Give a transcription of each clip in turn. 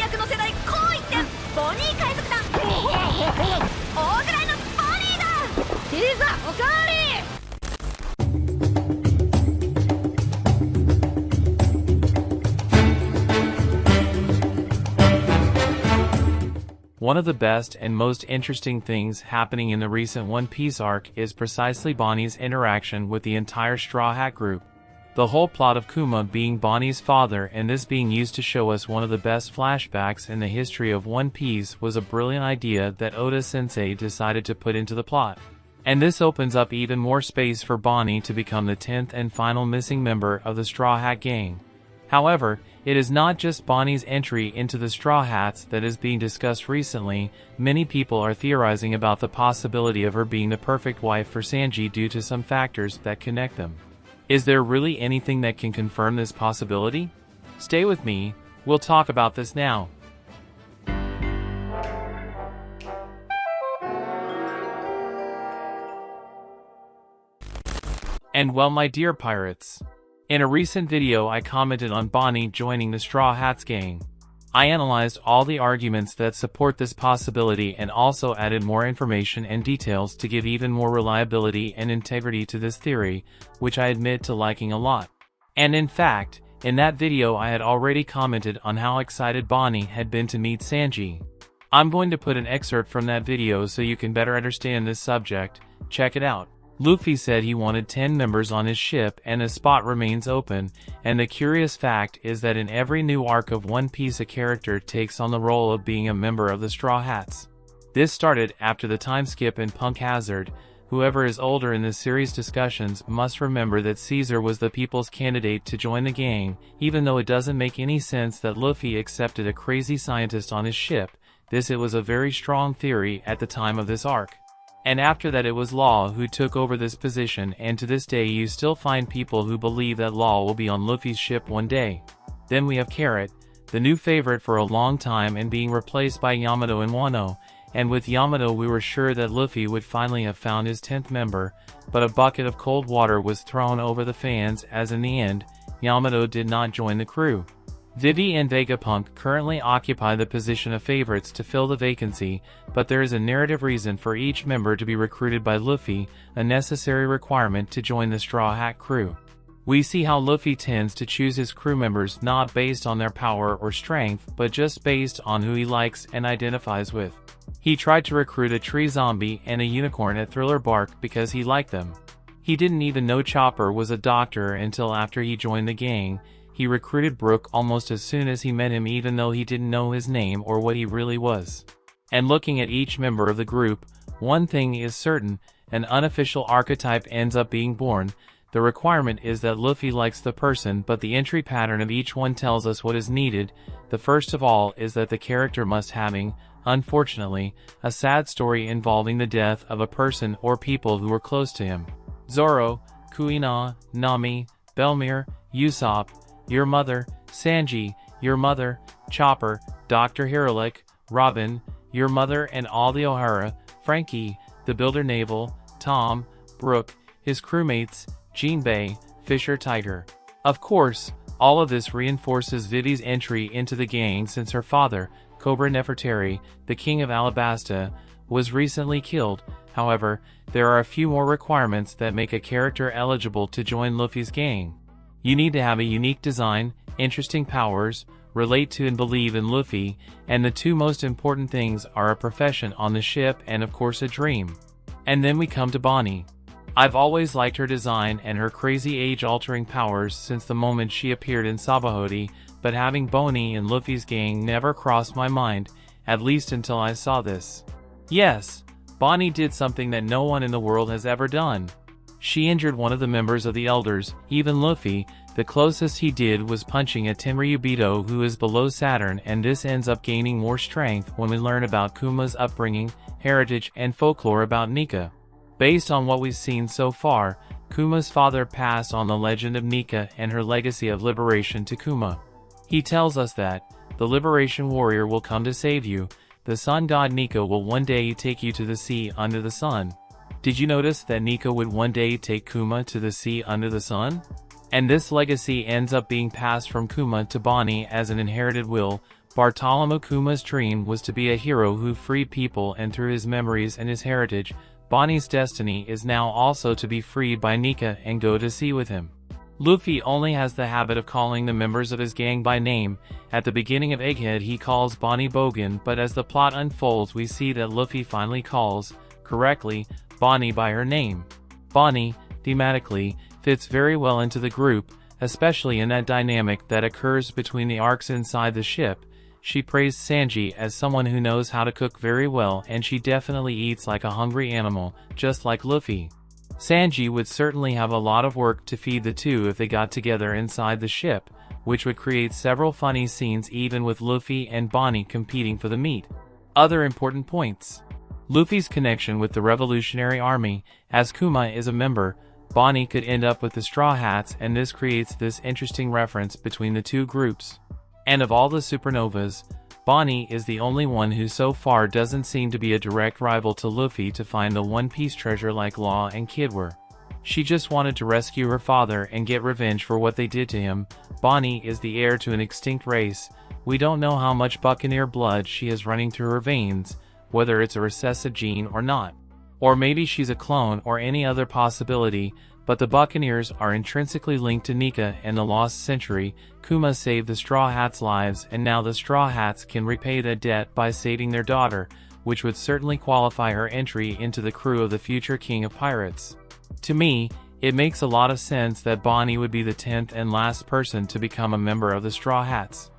躍の世代紅一点ボニー海賊団大ぐらいのボニーだ。いざおかわり。One of the best and most interesting things happening in the recent One Piece arc is precisely Bonney's interaction with the entire Straw Hat group. The whole plot of Kuma being Bonney's father and this being used to show us one of the best flashbacks in the history of One Piece was a brilliant idea that Oda-sensei decided to put into the plot. And this opens up even more space for Bonney to become the 10th and final missing member of the Straw Hat gang. However, it is not just Bonney's entry into the Straw Hats that is being discussed recently. Many people are theorizing about the possibility of her being the perfect wife for Sanji due to some factors that connect them. Is there really anything that can confirm this possibility? Stay with me, we'll talk about this now. And well, my dear pirates, in a recent video I commented on Bonney joining the Straw Hats gang. I analyzed all the arguments that support this possibility and also added more information and details to give even more reliability and integrity to this theory, which I admit to liking a lot. And in fact, in that video I had already commented on how excited Bonney had been to meet Sanji. I'm going to put an excerpt from that video so you can better understand this subject. Check it out. Luffy said he wanted 10 members on his ship and a spot remains open, and the curious fact is that in every new arc of One Piece a character takes on the role of being a member of the Straw Hats. This started after the time skip in Punk Hazard. Whoever is older in this series' discussions must remember that Caesar was the people's candidate to join the gang, even though it doesn't make any sense that Luffy accepted a crazy scientist on his ship. It was a very strong theory at the time of this arc. And after that it was Law who took over this position, and to this day you still find people who believe that Law will be on Luffy's ship one day. Then we have Carrot, the new favorite for a long time and being replaced by Yamato and Wano, and with Yamato we were sure that Luffy would finally have found his 10th member, but a bucket of cold water was thrown over the fans as in the end, Yamato did not join the crew. Vivi and Vegapunk currently occupy the position of favorites to fill the vacancy, but there is a narrative reason for each member to be recruited by Luffy, a necessary requirement to join the Straw Hat crew. We see how Luffy tends to choose his crew members not based on their power or strength, but just based on who he likes and identifies with. He tried to recruit a tree zombie and a unicorn at Thriller Bark because he liked them. He didn't even know Chopper was a doctor until after he joined the gang. He recruited Brook almost as soon as he met him, even though he didn't know his name or what he really was. And looking at each member of the group, one thing is certain, an unofficial archetype ends up being born. The requirement is that Luffy likes the person, but the entry pattern of each one tells us what is needed. The first of all is that the character must having, unfortunately, a sad story involving the death of a person or people who were close to him. Zoro, Kuina, Nami, Belmir, Usopp, your mother, Sanji, your mother, Chopper, Dr. Hiralik, Robin, your mother and all the O'Hara, Frankie, the Builder Naval, Tom, Brook, his crewmates, Jinbei, Fisher Tiger. Of course, all of this reinforces Vivi's entry into the gang since her father, Cobra Nefertari, the king of Alabasta, was recently killed. However, there are a few more requirements that make a character eligible to join Luffy's gang. You need to have a unique design, interesting powers, relate to and believe in Luffy, and the two most important things are a profession on the ship and of course a dream. And then we come to Bonney. I've always liked her design and her crazy age-altering powers since the moment she appeared in Sabaody, but having Bonney in Luffy's gang never crossed my mind, at least until I saw this. Yes, Bonney did something that no one in the world has ever done. She injured one of the members of the Elders, even Luffy. The closest he did was punching a Tenryubito who is below Saturn, and this ends up gaining more strength when we learn about Kuma's upbringing, heritage, and folklore about Nika. Based on what we've seen so far, Kuma's father passed on the legend of Nika and her legacy of liberation to Kuma. He tells us that the liberation warrior will come to save you. The sun god Nika will one day take you to the sea under the sun. Did you notice that Nika would one day take Kuma to the sea under the sun? And this legacy ends up being passed from Kuma to Bonney as an inherited will. Bartholomew Kuma's dream was to be a hero who freed people, and through his memories and his heritage, Bonney's destiny is now also to be freed by Nika and go to sea with him. Luffy only has the habit of calling the members of his gang by name. At the beginning of Egghead he calls Bonney Bogan, but as the plot unfolds we see that Luffy finally calls, correctly, Bonney by her name. Bonney, thematically, fits very well into the group, especially in that dynamic that occurs between the arcs inside the ship. She praised Sanji as someone who knows how to cook very well, and she definitely eats like a hungry animal, just like Luffy. Sanji would certainly have a lot of work to feed the two if they got together inside the ship, which would create several funny scenes even with Luffy and Bonney competing for the meat. Other important points. Luffy's connection with the Revolutionary Army. As Kuma is a member, Bonney could end up with the Straw Hats, and this creates this interesting reference between the two groups. And of all the supernovas, Bonney is the only one who so far doesn't seem to be a direct rival to Luffy to find the One Piece treasure like Law and Kid were. She just wanted to rescue her father and get revenge for what they did to him. Bonney is the heir to an extinct race. We don't know how much Buccaneer blood she has running through her veins, whether it's a recessive gene or not. Or maybe she's a clone or any other possibility, but the Buccaneers are intrinsically linked to Nika and the Lost Century. Kuma saved the Straw Hats' lives, and now the Straw Hats can repay that debt by saving their daughter, which would certainly qualify her entry into the crew of the future King of Pirates. To me, it makes a lot of sense that Bonney would be the 10th and last person to become a member of the Straw Hats.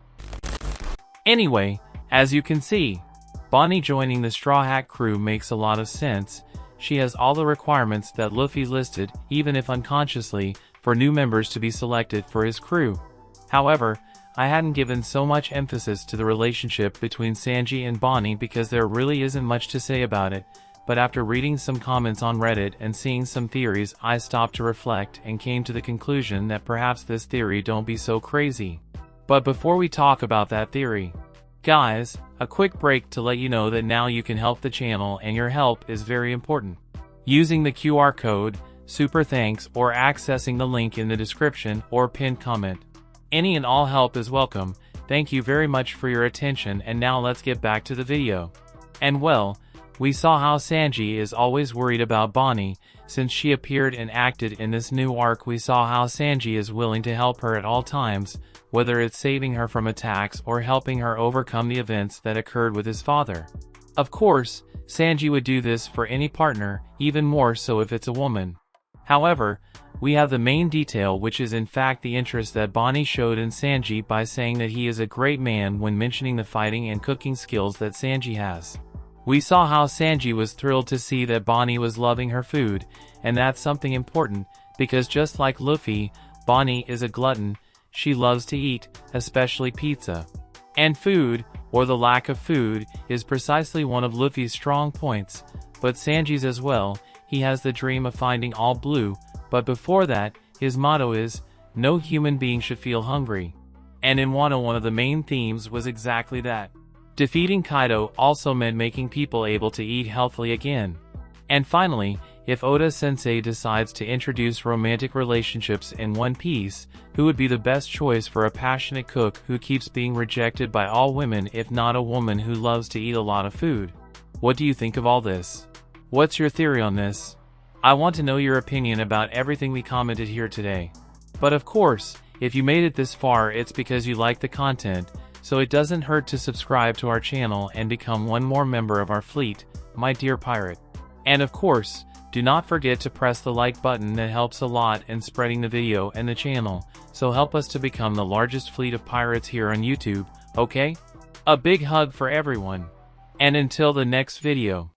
Anyway, as you can see, Bonney joining the Straw Hat crew makes a lot of sense. She has all the requirements that Luffy listed, even if unconsciously, for new members to be selected for his crew. However, I hadn't given so much emphasis to the relationship between Sanji and Bonney because there really isn't much to say about it, but after reading some comments on Reddit and seeing some theories I stopped to reflect and came to the conclusion that perhaps this theory don't be so crazy. But before we talk about that theory, guys, a quick break to let you know that now you can help the channel, and your help is very important. Using the QR code, super thanks, or accessing the link in the description or pinned comment. Any and all help is welcome. Thank you very much for your attention, and now let's get back to the video. And well, we saw how Sanji is always worried about Bonney. Since she appeared and acted in this new arc, we saw how Sanji is willing to help her at all times, whether it's saving her from attacks or helping her overcome the events that occurred with his father. Of course, Sanji would do this for any partner, even more so if it's a woman. However, we have the main detail, which is in fact the interest that Bonney showed in Sanji by saying that he is a great man when mentioning the fighting and cooking skills that Sanji has. We saw how Sanji was thrilled to see that Bonney was loving her food, and that's something important, because just like Luffy, Bonney is a glutton. She loves to eat, especially pizza. And food, or the lack of food, is precisely one of Luffy's strong points, but Sanji's as well. He has the dream of finding all blue, but before that, his motto is, no human being should feel hungry. And in Wano, one of the main themes was exactly that. Defeating Kaido also meant making people able to eat healthily again. And finally, if Oda-sensei decides to introduce romantic relationships in One Piece, who would be the best choice for a passionate cook who keeps being rejected by all women if not a woman who loves to eat a lot of food? What do you think of all this? What's your theory on this? I want to know your opinion about everything we commented here today. But of course, if you made it this far, it's because you like the content, so it doesn't hurt to subscribe to our channel and become one more member of our fleet, my dear pirate. And of course, do not forget to press the like button. That helps a lot in spreading the video and the channel, so help us to become the largest fleet of pirates here on YouTube, okay? A big hug for everyone. And until the next video.